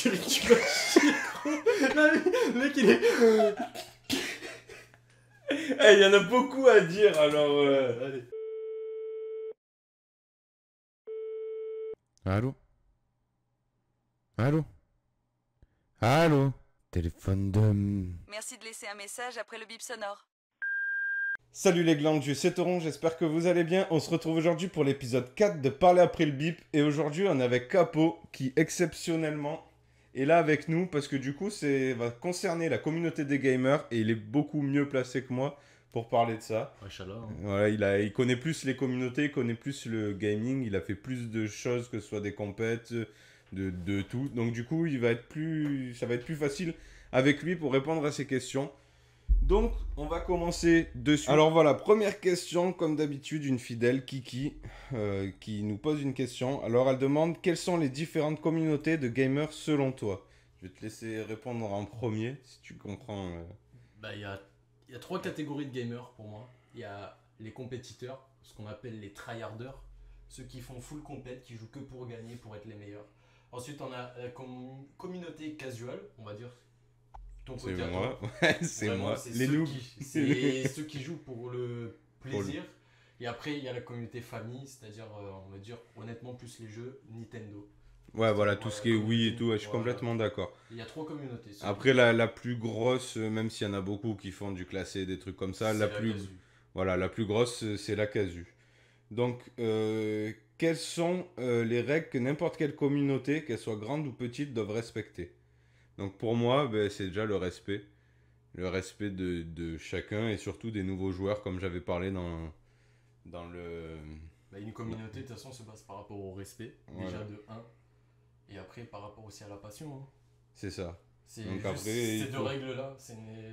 dirait que tu vas chier, gros. Non, le mec, il est... Eh, il y en a beaucoup à dire, alors... Allez. Allô? Allô? Allô? Téléphone de... Merci de laisser un message après le bip sonore. Salut les glandes, c'est Toron, j'espère que vous allez bien. On se retrouve aujourd'hui pour l'épisode 4 de Parler après le bip. Et aujourd'hui, on est avec Capo, qui exceptionnellement est là avec nous, parce que du coup, ça va concerner la communauté des gamers, et il est beaucoup mieux placé que moi pour parler de ça. Inch'Allah. Voilà, il connaît plus les communautés, il connaît plus le gaming, il a fait plus de choses que ce soit des compètes, de tout. Donc du coup, ça va être plus facile avec lui pour répondre à ces questions. Donc, on va commencer dessus. Alors voilà, première question, comme d'habitude, une fidèle, Kiki, qui nous pose une question. Alors, elle demande, quelles sont les différentes communautés de gamers selon toi? Je vais te laisser répondre en premier, si tu comprends. Bah, il y a trois catégories de gamers pour moi. Il y a les compétiteurs, ce qu'on appelle les tryharders, ceux qui font full compète, qui jouent que pour gagner, pour être les meilleurs. Ensuite, on a la communauté casual, on va dire. Ton C'est côté à moi, toi. ouais, c'est Vraiment, moi. c'est Les noobs. c'est ceux qui jouent pour le plaisir. Et après, il y a la communauté famille, c'est-à-dire, on va dire, honnêtement, plus les jeux Nintendo. Ouais, voilà, tout ce qui est Wii et tout, ouais, je suis Voilà. complètement d'accord. Il y a trois communautés. Après, la plus grosse, même s'il y en a beaucoup qui font du classé, des trucs comme ça, c'est la plus grosse, c'est la casu. Donc, quelles sont les règles que n'importe quelle communauté, qu'elle soit grande ou petite, doivent respecter? Donc, pour moi, ben, c'est déjà le respect. Le respect de chacun et surtout des nouveaux joueurs, comme j'avais parlé dans le... Bah, une communauté, de toute façon, se base par rapport au respect, déjà Voilà. de 1. Et après, par rapport aussi à la passion. Hein. C'est ça. C'est Donc juste après, ces il deux faut- règles-là,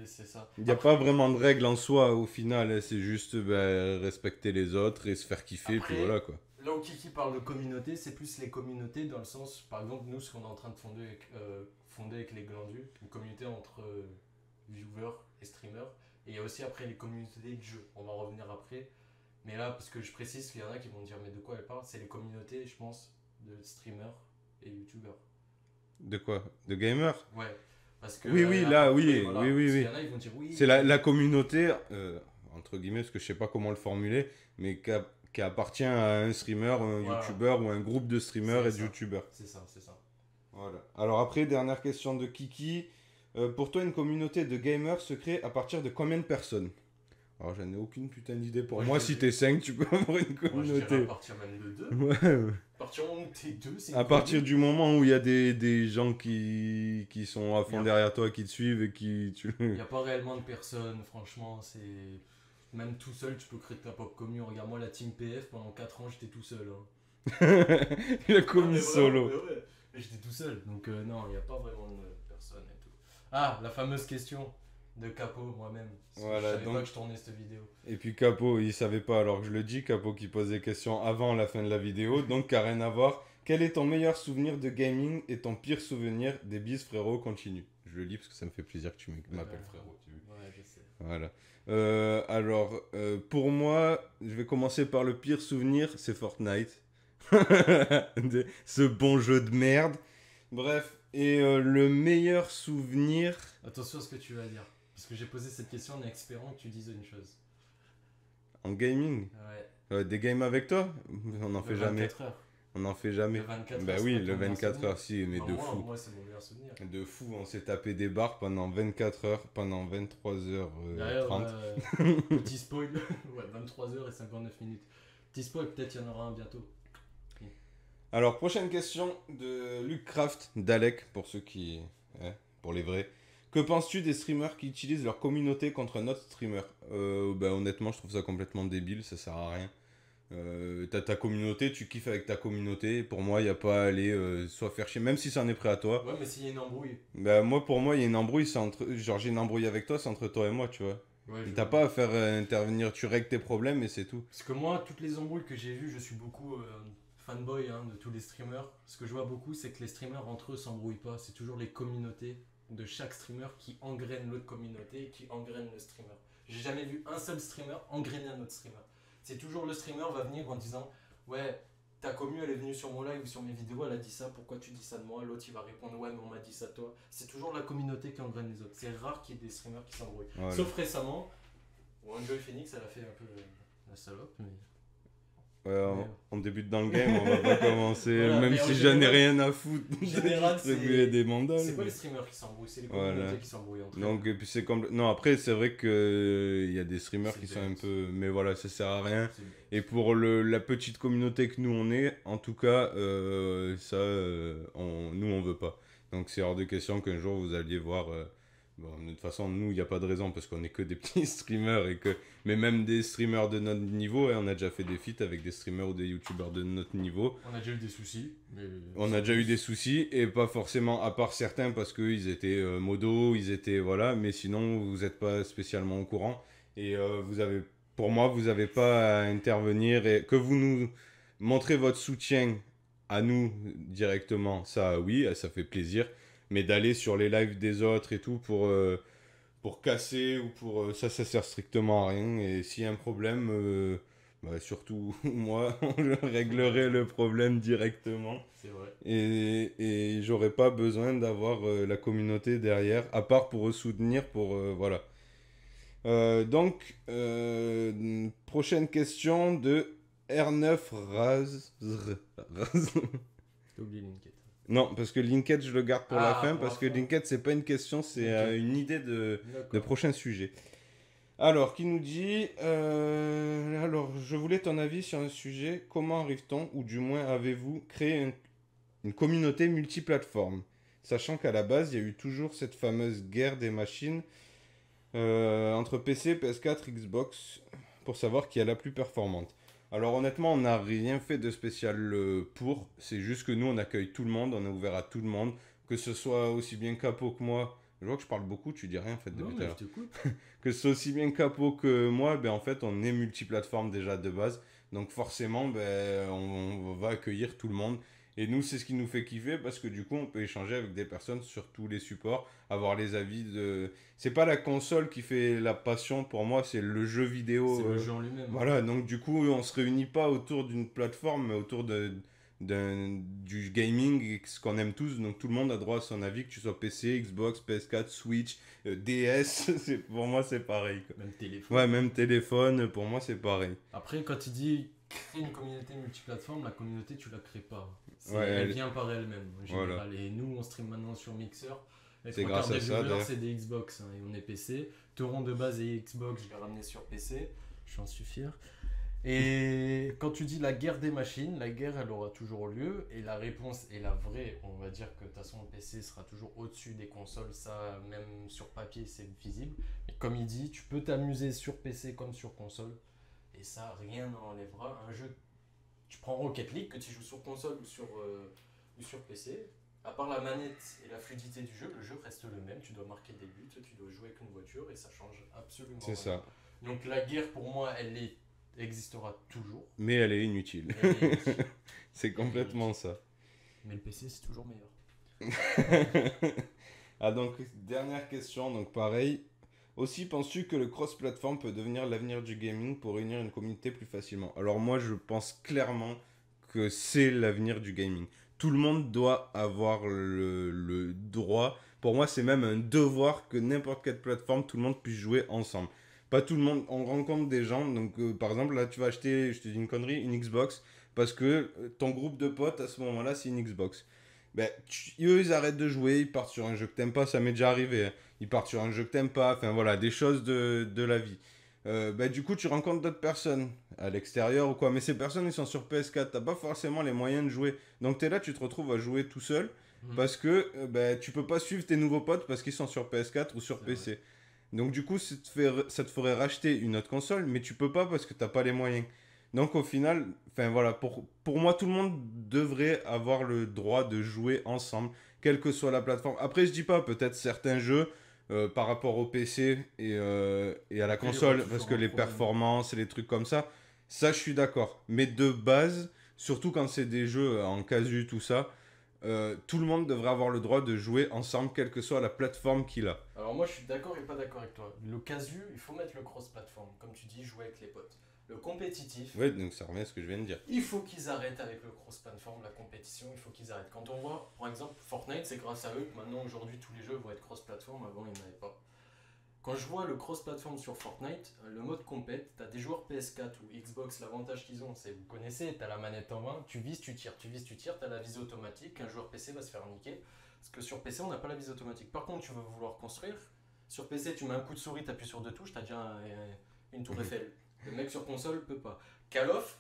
c'est ça. Il n'y a pas vraiment de règles en soi au final, hein, c'est juste ben, respecter les autres et se faire kiffer, Après, puis voilà quoi. Là où Kiki parle de communauté, c'est plus les communautés dans le sens, par exemple, nous, ce qu'on est en train de fonder avec les glandus, une communauté entre viewers et streamers. Et il y a aussi après les communautés de jeux, on va en revenir après. Mais là, parce que je précise qu'il y en a qui vont dire, mais de quoi elle parle? C'est les communautés, je pense, de streamers et youtubeurs. De quoi? De gamer? Ouais. Parce que, Oui, là, oui, voilà, oui, parce qu'il oui. y en a, ils vont dire oui. C'est la communauté, entre guillemets, parce que je sais pas comment le formuler, mais qui appartient à un streamer, un Voilà. youtubeur ou un groupe de streamers C'est et de ça. youtubeurs. C'est ça, c'est ça. Voilà. Alors après, dernière question de Kiki. Pour toi, une communauté de gamers se crée à partir de combien de personnes? Alors, j'en ai aucune putain d'idée. Pour Moi, moi, je si dirais- t'es 5, tu peux avoir une Moi, je dirais communauté. à partir même de 2. Ouais. À partir du moment où t'es 2, c'est À une partir communauté. du moment où il y a des gens qui sont à fond Bien. derrière toi, qui te suivent et qui... Il n'y a pas réellement de personnes, franchement, c'est... Même tout seul, tu peux créer ta propre commune. Regarde-moi la team PF, pendant 4 ans, j'étais tout seul. Hein. Il a Non, commis mais solo. vraiment, mais ouais. Et j'étais tout seul, donc non, il n'y a pas vraiment de personnes et tout. Ah, la fameuse question de Capo, moi-même. Voilà, Je savais donc- pas que je tournais cette vidéo. Et puis Capo, il savait pas alors que je le dis, Capo qui pose des questions avant la fin de la vidéo, donc qui a rien à voir. Quel est ton meilleur souvenir de gaming et ton pire souvenir? Des bises frérot, continue. Je le lis parce que ça me fait plaisir que tu m'appelles frérot. Tu vois. Ouais, je sais. Voilà. Alors, pour moi, je vais commencer par le pire souvenir, c'est Fortnite. Ce bon jeu de merde. Bref, et le meilleur souvenir... Attention à ce que tu vas dire. Parce que j'ai posé cette question en espérant que tu dises une chose. En gaming? Ouais. Des games avec toi? On n'en fait Le jamais. 24 heures. On n'en fait jamais. Le 24 Bah heures, oui, c'est pas le ton meilleur 24 souvenir. heures, si, mais Bah, de moi, fou. Moi, c'est mon meilleur souvenir. De fou, on s'est tapé des barres pendant 24 heures, pendant 23h30. D'ailleurs, petit spoil, ouais, 23h59. Petit spoil, peut-être il y en aura un bientôt. Alors, prochaine question de Luke Craft, d'Alec, pour ceux qui... pour les vrais. Que penses-tu des streamers qui utilisent leur communauté contre un autre streamer? Bah honnêtement, je trouve ça complètement débile, ça sert à rien. T'as ta communauté, tu kiffes avec ta communauté. Pour moi, il n'y a pas à aller soit faire chier, même si ça en est prêt à toi. Ouais, mais s'il y a une embrouille. Bah moi, pour moi, il y a une embrouille, c'est entre... Genre, j'ai une embrouille avec toi, c'est entre toi et moi, tu vois. Ouais, T'as pas à faire intervenir, tu règles tes problèmes et c'est tout. Parce que moi, toutes les embrouilles que j'ai vues, je suis beaucoup fanboy hein, de tous les streamers. Ce que je vois beaucoup, c'est que les streamers entre eux s'embrouillent pas. C'est toujours les communautés de chaque streamer qui engrainent l'autre communauté et qui engrainent le streamer. J'ai jamais vu un seul streamer engrainer un autre streamer. C'est toujours le streamer va venir en disant ouais, ta commu elle est venue sur mon live ou sur mes vidéos, elle a dit ça, pourquoi tu dis ça de moi? L'autre il va répondre ouais mais on m'a dit ça de toi. C'est toujours la communauté qui engraine les autres. C'est rare qu'il y ait des streamers qui s'embrouillent. Voilà. Sauf récemment, où Enjoy Phoenix elle a fait un peu la salope. Mais... On débute dans le game, on va pas commencer, Voilà, même mais si en j'en ai général- rien à foutre de général, distribuer c'est- des mandales. C'est pas les streamers qui s'embrouillent, c'est les communautés Voilà. qui s'embrouillent entre Donc, elles. et puis c'est comme... Non, après, c'est vrai qu'il y a des streamers C'est qui sont bête. un peu... Mais voilà, ça sert à rien. C'est- Et pour la petite communauté que nous on est, en tout cas, nous on veut pas. Donc c'est hors de question qu'un jour vous alliez voir. Bon, de toute façon, nous, il n'y a pas de raison parce qu'on est que des petits streamers. Mais même des streamers de notre niveau, on a déjà fait des feats avec des streamers ou des youtubeurs de notre niveau. On a déjà eu des soucis. Mais... On a déjà eu des soucis et pas forcément, à part certains parce qu'ils étaient modos, ils étaient. Voilà, mais sinon, vous n'êtes pas spécialement au courant. Et pour moi, vous n'avez pas à intervenir et que vous nous montrez votre soutien à nous directement, ça oui, ça fait plaisir. Mais d'aller sur les lives des autres et tout pour casser ou pour... ça sert strictement à rien. Et s'il y a un problème, surtout moi, je réglerai le problème directement. C'est vrai. Et j'aurais pas besoin d'avoir la communauté derrière, à part pour soutenir, voilà. Donc, prochaine question de R9 Raz. T'as oublié Linked. Non, parce que Linked, je le garde pour la fin, pour parce la que fin. Linked, c'est pas une question, c'est Ok. une idée de D'accord. prochain sujet. Alors, qui nous dit alors, je voulais ton avis sur un sujet. Comment arrive-t-on, ou du moins avez-vous créé une communauté multiplateforme, sachant qu'à la base, il y a eu toujours cette fameuse guerre des machines entre PC, PS4, Xbox, pour savoir qui est la plus performante. Alors honnêtement, on n'a rien fait de spécial pour. C'est juste que nous, on accueille tout le monde, on est ouvert à tout le monde. Que ce soit aussi bien Capo que moi. Je vois que je parle beaucoup, tu dis rien en fait Non, depuis tout mais à je l'heure. t'écoute. Que ce soit aussi bien Capo que moi, ben en fait, on est multiplateforme déjà de base. Donc forcément, ben, on va accueillir tout le monde. Et nous, c'est ce qui nous fait kiffer parce que du coup, on peut échanger avec des personnes sur tous les supports, avoir les avis de... C'est pas la console qui fait la passion pour moi, c'est le jeu vidéo. C'est le jeu en lui-même. Voilà, donc du coup, on se réunit pas autour d'une plateforme, mais autour du gaming, ce qu'on aime tous. Donc tout le monde a droit à son avis, que tu sois PC, Xbox, PS4, Switch, DS. Pour moi, c'est pareil, quoi. Même téléphone. Ouais, même téléphone, pour moi, c'est pareil. Après, quand il dit créer une communauté multiplateforme, la communauté, tu la crées pas. Ouais, elle elle- vient par elle-même, en général. Voilà. Et nous, on stream maintenant sur Mixer. Les C'est trois grâce quarts à des ça, viewers, d'ailleurs. c'est des Xbox hein, et on est PC. Tauron de base et Xbox, je l'ai ramené sur PC. J'en suis fier. Et quand tu dis la guerre des machines, la guerre elle aura toujours lieu et la réponse est la vraie. On va dire que de toute façon le PC sera toujours au-dessus des consoles, ça même sur papier c'est visible. Mais comme il dit, tu peux t'amuser sur PC comme sur console et ça rien n'enlèvera. Un jeu, tu prends Rocket League que tu joues sur console ou sur PC. À part la manette et la fluidité du jeu, le jeu reste le même. Tu dois marquer des buts, tu dois jouer avec une voiture et ça change absolument C'est rien. ça. Donc la guerre pour moi, existera toujours. Mais elle est inutile. Mais, elle est inutile. C'est complètement ça. Mais le PC c'est toujours meilleur. Ah donc, dernière question, donc pareil. Aussi, penses-tu que le cross-platform peut devenir l'avenir du gaming pour réunir une communauté plus facilement? Alors moi, je pense clairement que c'est l'avenir du gaming. Tout le monde doit avoir le droit. Pour moi, c'est même un devoir que n'importe quelle plateforme, tout le monde puisse jouer ensemble. Pas tout le monde, on rencontre des gens, donc par exemple, là, tu vas acheter, je te dis une connerie, une Xbox, parce que ton groupe de potes, à ce moment-là, c'est une Xbox. Ben, eux, ils arrêtent de jouer, ils partent sur un jeu que t'aimes pas, ça m'est déjà arrivé. Hein. Ils partent sur un jeu que t'aimes pas, enfin voilà, des choses de la vie. Ben, du coup, tu rencontres d'autres personnes à l'extérieur ou quoi, mais ces personnes, ils sont sur PS4, t'as pas forcément les moyens de jouer. Donc t'es là, tu te retrouves à jouer tout seul, parce que ben, tu peux pas suivre tes nouveaux potes parce qu'ils sont sur PS4 ou sur C'est PC. Donc du coup, ça te ferait racheter une autre console, mais tu peux pas parce que t'as pas les moyens. Donc au final, enfin voilà, pour moi, tout le monde devrait avoir le droit de jouer ensemble, quelle que soit la plateforme. Après, je dis pas, peut-être certains jeux, par rapport au PC et à la Après, il y console, aura parce toujours que un les problème. performances et les trucs comme ça je suis d'accord. Mais de base, surtout quand c'est des jeux en casu, tout ça, tout le monde devrait avoir le droit de jouer ensemble, quelle que soit la plateforme qu'il a. Alors moi je suis d'accord et pas d'accord avec toi. Le casu, il faut mettre le cross-platform. Comme tu dis, jouer avec les potes. Le compétitif, Ouais, donc ça revient à ce que je viens de dire. il faut qu'ils arrêtent avec le cross-platform, la compétition, il faut qu'ils arrêtent. Quand on voit, par exemple, Fortnite, c'est grâce à eux que maintenant, aujourd'hui, tous les jeux vont être cross-platform, avant, il n'y en avait pas. Quand je vois le cross-platform sur Fortnite, le mode compète, t'as des joueurs PS4 ou Xbox, l'avantage qu'ils ont, c'est, vous connaissez, t'as la manette en main, tu vises, tu tires, t'as la visée automatique, un joueur PC va se faire niquer, parce que sur PC, on n'a pas la visée automatique. Par contre, tu vas vouloir construire, sur PC, tu mets un coup de souris, t'appuies sur 2 touches, t'as déjà une tour Eiffel. Le mec sur console peut pas. Call of,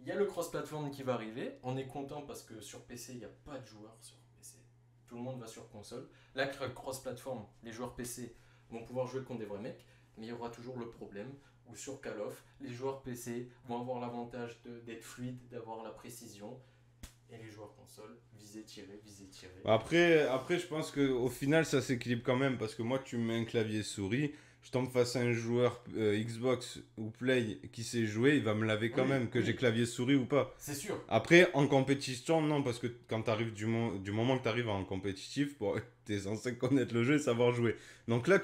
il y a le cross-platform qui va arriver, on est content parce que sur PC, il n'y a pas de joueurs sur PC. Tout le monde va sur console. Là, cross-platform, les joueurs PC vont pouvoir jouer contre des vrais mecs, mais il y aura toujours le problème où sur Call of, les joueurs PC vont avoir l'avantage d'être fluides, d'avoir la précision, et les joueurs console, viser, tirer, viser, tirer. Après, je pense qu'au final, ça s'équilibre quand même, parce que moi, tu me mets un clavier souris, je tombe face à un joueur Xbox ou Play qui sait jouer, il va me laver quand même, que j'ai clavier souris ou pas. C'est sûr. Après, en compétition, non, parce que quand tu arrives du moment que tu arrives en compétitif, bon, tu es censé connaître le jeu et savoir jouer. Donc là,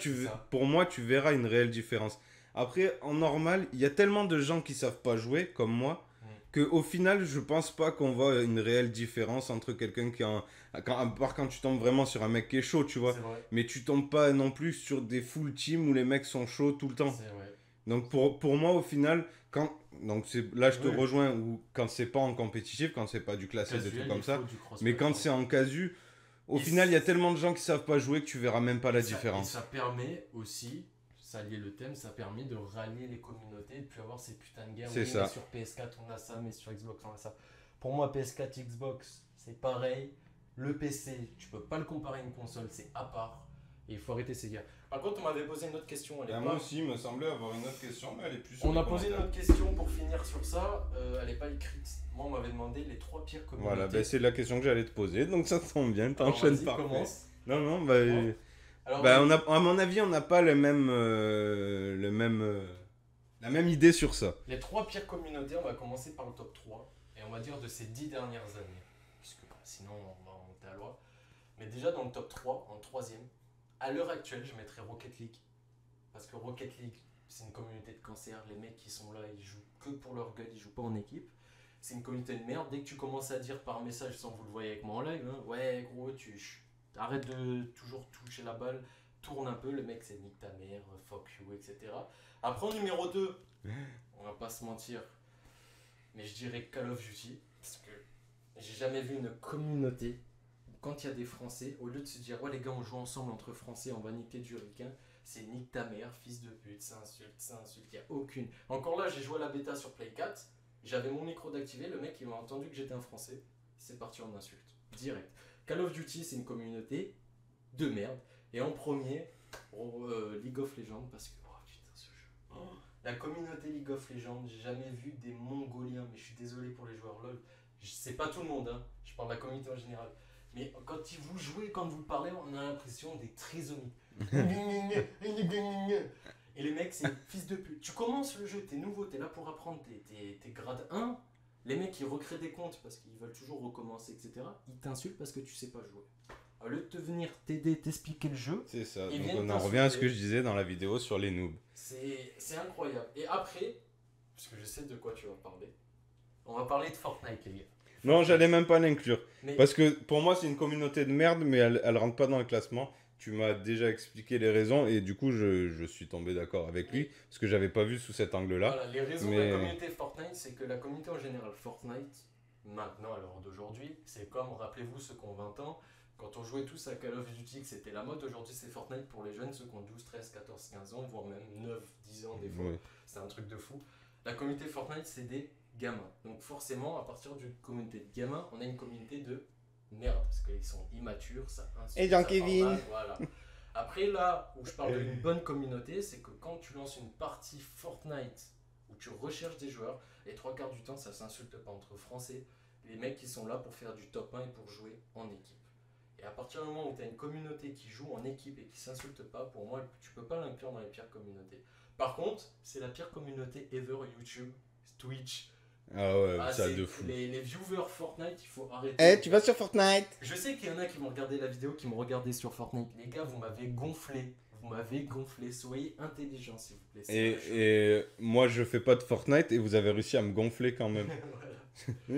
pour moi, tu verras une réelle différence. Après, en normal, il y a tellement de gens qui savent pas jouer, comme moi, qu'au final, je pense pas qu'on voit une réelle différence entre quelqu'un qui a à part quand tu tombes vraiment sur un mec qui est chaud, tu vois. Mais tu tombes pas non plus sur des full teams où les mecs sont chauds tout le temps. C'est vrai. Donc pour moi, au final, là je te rejoins, ou quand c'est pas en compétitif, quand c'est pas du classé, des trucs comme ça, mais quand c'est en casu, au final, il y a tellement de gens qui savent pas jouer que tu verras même pas la différence. Et ça permet aussi, ça lié le thème, ça permet de rallier les communautés et de plus avoir ces putains de guerres. C'est ça. Mais sur PS4 on a ça, mais sur Xbox on a ça. Pour moi, PS4, Xbox, c'est pareil. Le PC, tu peux pas le comparer à une console, c'est à part. Et il faut arrêter ces guerres. Par contre, on m'avait posé une autre question. Moi aussi, il me semblait avoir une autre question, mais elle est plus. On a posé une autre question pour finir sur ça. Elle n'est pas écrite. Moi, on m'avait demandé les 3 pires communautés. Voilà, c'est la question que j'allais te poser, donc ça tombe bien, t'enchaînes par commence. Non, Alors, à mon avis, on n'a pas la même idée sur ça. Les 3 pires communautés, on va commencer par le top 3. Et on va dire de ces 10 dernières années. Puisque sinon, on va remonter à loi. Mais déjà dans le top 3, en 3ème, à l'heure actuelle, je mettrais Rocket League. Parce que Rocket League, c'est une communauté de cancer. Les mecs qui sont là, ils jouent que pour leur gueule, ils jouent pas en équipe. C'est une communauté de merde. Dès que tu commences à dire par message, sans vous le voyez avec moi en live, hein, ouais gros, arrête de toujours toucher la balle, tourne un peu, le mec c'est nique ta mère, fuck you, etc. Après en numéro 2, on va pas se mentir, mais je dirais Call of Duty, parce que j'ai jamais vu une communauté quand il y a des Français, au lieu de se dire ouais les gars on joue ensemble entre Français, on va niquer du ricain, c'est nique ta mère, fils de pute, ça insulte, il n'y a aucune. Encore là j'ai joué à la bêta sur Play 4, j'avais mon micro d'activé, le mec il m'a entendu que j'étais un Français, c'est parti en insulte, direct. Call of Duty c'est une communauté de merde, et en premier, League of Legends, parce que oh putain ce jeu, la communauté League of Legends, j'ai jamais vu des Mongoliens, mais je suis désolé pour les joueurs LoL, c'est pas tout le monde, hein. Je parle de la communauté en général. Mais quand vous jouez, quand vous parlez, on a l'impression des trisomiques. Et les mecs, c'est fils de pute. Tu commences le jeu, t'es nouveau, t'es là pour apprendre, t'es grade 1. Les mecs, ils recréent des comptes parce qu'ils veulent toujours recommencer, etc. Ils t'insultent parce que tu sais pas jouer. Au lieu de te venir t'aider, t'expliquer le jeu. C'est ça, donc on en revient à ce que je disais dans la vidéo sur les noobs. C'est incroyable. Et après, parce que je sais de quoi tu vas parler, on va parler de Fortnite, les gars. Non, j'allais même pas l'inclure. Parce que pour moi, c'est une communauté de merde, mais elle rentre pas dans le classement. Tu m'as déjà expliqué les raisons et du coup, je suis tombé d'accord avec lui parce que j'avais pas vu sous cet angle-là. Voilà, les raisons de la communauté Fortnite, c'est que la communauté en général Fortnite, maintenant à l'heure d'aujourd'hui, c'est comme, rappelez-vous ceux qui ont 20 ans, quand on jouait tous à Call of Duty, c'était la mode, aujourd'hui c'est Fortnite pour les jeunes, ceux qui ont 12, 13, 14, 15 ans, voire même 9, 10 ans des fois. Oui. C'est un truc de fou. La communauté Fortnite, c'est des gamins. Donc forcément, à partir d'une communauté de gamins, on a une communauté de merde, parce qu'ils sont immatures, ça insulte. Et Jean-Kevin. Voilà. Après, là où je parle d'une bonne communauté, c'est que quand tu lances une partie Fortnite où tu recherches des joueurs, les 3/4 du temps, ça s'insulte pas entre Français. Les mecs qui sont là pour faire du top 1 et pour jouer en équipe. Et à partir du moment où tu as une communauté qui joue en équipe et qui s'insulte pas, pour moi, tu peux pas l'inclure dans les pires communautés. Par contre, c'est la pire communauté ever YouTube, Twitch. Ah ouais, salle de fou. Les viewers Fortnite, il faut arrêter. Tu vas sur Fortnite. Je sais qu'il y en a qui vont regarder la vidéo, qui m'ont regardé sur Fortnite. Les gars, vous m'avez gonflé. Vous m'avez gonflé, soyez intelligent s'il vous plaît. C'est Et, la chose. et moi, je fais pas de Fortnite et vous avez réussi à me gonfler quand même.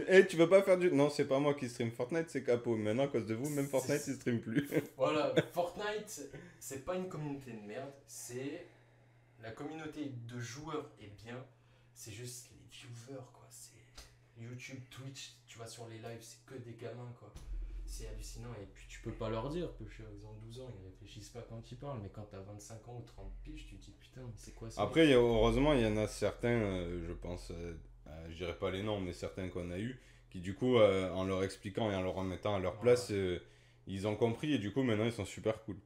Et tu veux pas faire du... Non, c'est pas moi qui stream Fortnite, c'est Capo. Maintenant, à cause de vous, même Fortnite, il stream plus. Voilà, Fortnite, c'est pas une communauté de merde, c'est la communauté de joueurs est bien, c'est juste les viewers quoi. C'est YouTube, Twitch, tu vas sur les lives, c'est que des gamins quoi. C'est hallucinant et puis tu peux pas leur dire que ils ont 12 ans, ils réfléchissent pas quand ils parlent, mais quand t'as 25 ans ou 30 piges, tu te dis putain, mais c'est quoi ça? Après, heureusement, il y en a certains, je pense, je dirais pas les noms, mais certains qu'on a eu, qui du coup, en leur expliquant et en leur remettant à leur place, ils ont compris et du coup, maintenant, ils sont super cool.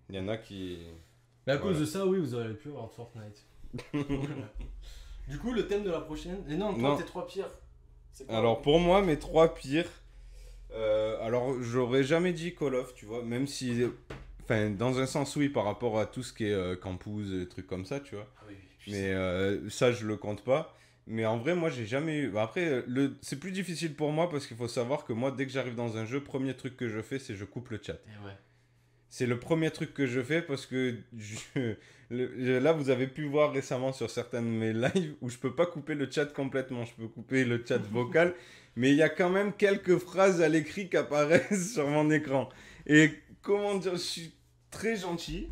Il y en a qui... Mais à Voilà. cause de ça, oui, vous aurez pu avoir de Fortnite. Du coup, le thème de la prochaine. Et non, toi, Non. tes 3 pires. C'est quoi? Alors, pour moi, mes 3 pires... alors, j'aurais jamais dit Call of, tu vois, même si... Enfin, dans un sens, oui, par rapport à tout ce qui est campus, trucs comme ça, tu vois. Ah oui, oui, Mais ça, je le compte pas. Mais en vrai, moi, j'ai jamais eu. Bah, après, c'est plus difficile pour moi parce qu'il faut savoir que moi, dès que j'arrive dans un jeu, premier truc que je fais, c'est je coupe le chat. Et ouais. C'est le premier truc que je fais parce que là, vous avez pu voir récemment sur certains de mes lives où je peux pas couper le chat complètement. Je peux couper le chat vocal, mais il y a quand même quelques phrases à l'écrit qui apparaissent sur mon écran. Et comment dire, je suis très gentil.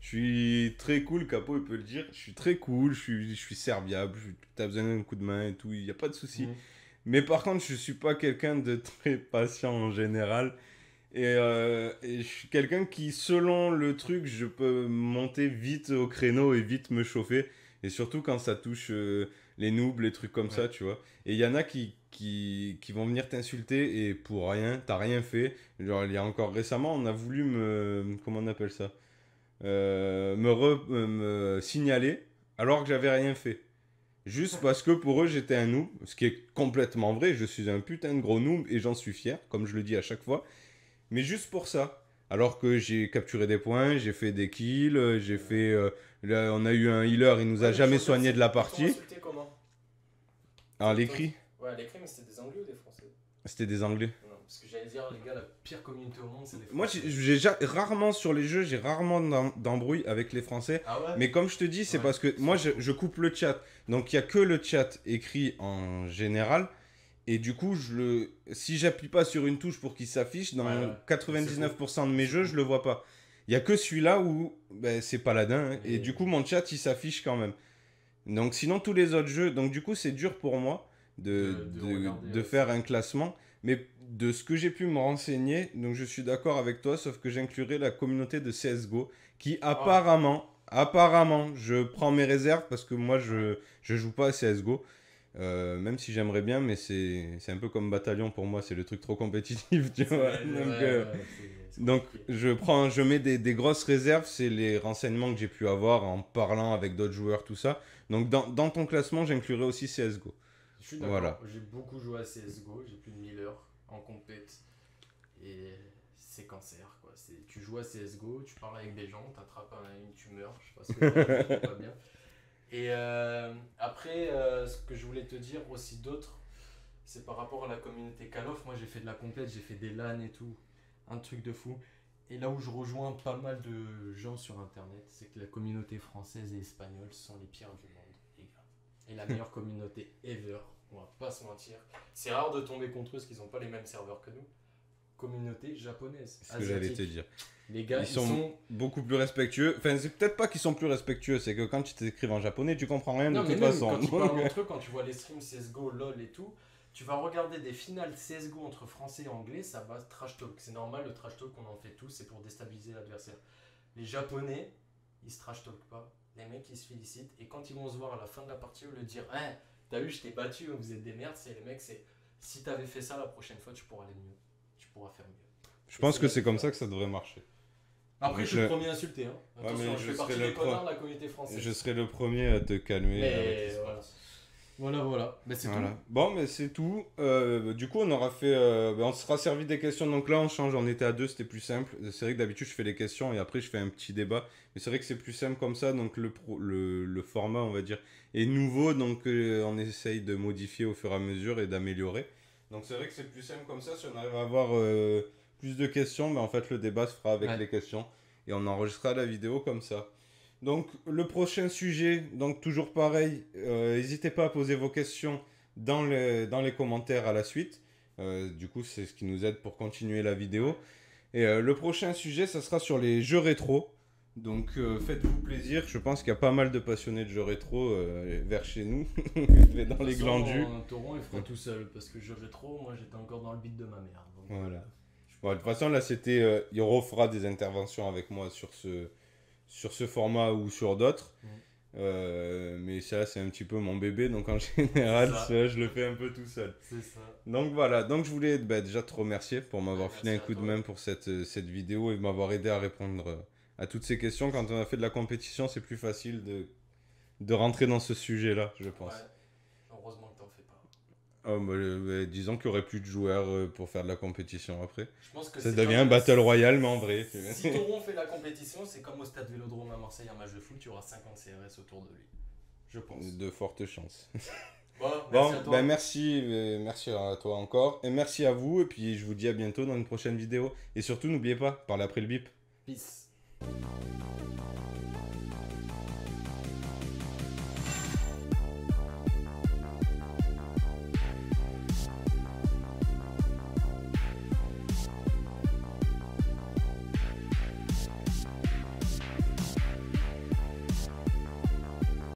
Je suis très cool, Capo, il peut le dire. Je suis très cool, je suis serviable. T'as besoin d'un coup de main et tout, il n'y a pas de souci. Mhm. Mais par contre, je suis pas quelqu'un de très patient en général. Et je suis quelqu'un qui, selon le truc, je peux monter vite au créneau et vite me chauffer. Et surtout quand ça touche les noobs, les trucs comme ça, tu vois. Et il y en a qui vont venir t'insulter et pour rien, t'as rien fait. Genre, il y a encore récemment, on a voulu me... Comment on appelle ça me signaler alors que j'avais rien fait. Juste parce que pour eux, j'étais un noob, ce qui est complètement vrai. Je suis un putain de gros noob et j'en suis fier, comme je le dis à chaque fois. Mais juste pour ça. Alors que j'ai capturé des points, j'ai fait des kills, j'ai fait. Là, on a eu un healer, il nous a Ouais, jamais les gens, soigné de la ils t'ont partie. insulté comment? À l'écrit, Ouais, à l'écrit, mais c'était des Anglais ou des Français? c'était des Anglais. Non, parce que j'allais dire, les gars, la pire communauté au monde, c'est des Français. Moi, rarement sur les jeux, j'ai rarement d'embrouille avec les Français. Ah ouais? Mais comme je te dis, c'est Ouais, parce que moi, c'est fou. je coupe le chat. Donc, il n'y a que le chat écrit en général. Et du coup, si j'appuie pas sur une touche pour qu'il s'affiche, dans Ouais, ouais. 99% de mes C'est jeux, fou. je le vois pas. Il y a que celui-là où ben, c'est paladin. Hein, et Mais- du coup, mon chat, il s'affiche quand même. Donc, sinon, tous les autres jeux. Donc, du coup, c'est dur pour moi De regarder, de ouais, faire un classement. Mais de ce que j'ai pu me renseigner, donc je suis d'accord avec toi, sauf que j'inclurai la communauté de CSGO qui apparemment, je prends mes réserves parce que moi, je joue pas à CSGO. Même si j'aimerais bien, mais c'est un peu comme Bataillon pour moi, c'est le truc trop compétitif, tu vois. Donc, je mets des grosses réserves, c'est les renseignements que j'ai pu avoir en parlant avec d'autres joueurs, tout ça. Donc, dans ton classement, j'inclurai aussi CSGO. Je suis d'accord, Voilà. j'ai beaucoup joué à CSGO, j'ai plus de 1000 heures en compète. Et c'est cancer quoi. Tu joues à CSGO, tu parles avec des gens, t'attrapes une tumeur, je sais pas ce que c'est pas bien. Et après, ce que je voulais te dire aussi d'autre, c'est par rapport à la communauté Call of. Moi j'ai fait de la compète, j'ai fait des LAN et tout, un truc de fou. Et là où je rejoins pas mal de gens sur internet, c'est que la communauté française et espagnole sont les pires du monde, les gars. Et la meilleure communauté ever, on va pas se mentir. C'est rare de tomber contre eux parce qu'ils ont pas les mêmes serveurs que nous. Communauté japonaise. C'est ce que j'allais te asiatique. dire. Les gars, Ils sont beaucoup plus respectueux. Enfin, c'est peut-être pas qu'ils sont plus respectueux, c'est que quand tu t'écrives en japonais, tu comprends rien Non, de mais toute même façon. quand ils parlent entre eux, quand tu vois les streams CSGO, LOL et tout, tu vas regarder des finales CSGO entre français et anglais, ça va trash talk. C'est normal, le trash talk, on en fait tous, c'est pour déstabiliser l'adversaire. Les japonais, ils se trash talk pas. Les mecs, ils se félicitent. Et quand ils vont se voir à la fin de la partie, au lieu de dire hey, t'as vu, je t'ai battu, vous êtes des merdes, c'est les mecs, c'est si t'avais fait ça la prochaine fois, tu pourras aller mieux. Tu pourras faire mieux. Je pense que c'est comme ça que ça devrait marcher. Après, Donc, je suis le premier insulté. Hein. Ouais, Attention, mais je je fais partie serai des connards de la communauté française. Je serai le premier à te calmer. Mais avec voilà. Voilà. Mais c'est Voilà. tout. Bon, mais c'est tout. Du coup, on aura fait. On se sera servi des questions. Donc là, on change. On était à deux, c'était plus simple. C'est vrai que d'habitude, je fais les questions et après, je fais un petit débat. Mais c'est vrai que c'est plus simple comme ça. Donc le format, on va dire, est nouveau. Donc on essaye de modifier au fur et à mesure et d'améliorer. Donc c'est vrai que c'est plus simple comme ça. Si on arrive à avoir plus de questions, mais en fait, le débat se fera avec Ouais. les questions. et on enregistrera la vidéo comme ça. Donc le prochain sujet, donc toujours pareil, n'hésitez pas à poser vos questions dans les commentaires à la suite. Du coup, c'est ce qui nous aide pour continuer la vidéo. Et le prochain sujet, ça sera sur les jeux rétro. Donc faites-vous plaisir, je pense qu'il y a pas mal de passionnés de jeux rétro vers chez nous, dans les glandus. Tauron, il fera tout seul, parce que jeux rétro, moi j'étais encore dans le beat de ma mère. Donc, Voilà. Bon, de toute façon, là, c'était. Il refera des interventions avec moi sur ce format ou sur d'autres. Mais ça, c'est un petit peu mon bébé, donc en général, ça, je le fais un peu tout seul. C'est ça. Donc voilà, donc je voulais déjà te remercier pour m'avoir filé un coup de main pour cette vidéo et m'avoir aidé à répondre à toutes ces questions. Quand on a fait de la compétition, c'est plus facile de rentrer dans ce sujet-là, je pense. Ouais. Heureusement que t'en fais pas. Disons qu'il n'y aurait plus de joueurs pour faire de la compétition après. Je pense que Ça devient un Battle Royale, mais en vrai. Si Tauron fait la compétition, c'est comme au stade Vélodrome à Marseille, un match de foot, tu auras 50 CRS autour de lui. Je pense. De fortes chances. Bon, merci à toi. Merci à toi encore. Et merci à vous. Et puis je vous dis à bientôt dans une prochaine vidéo. Et surtout, n'oubliez pas, parlez après le bip. Peace.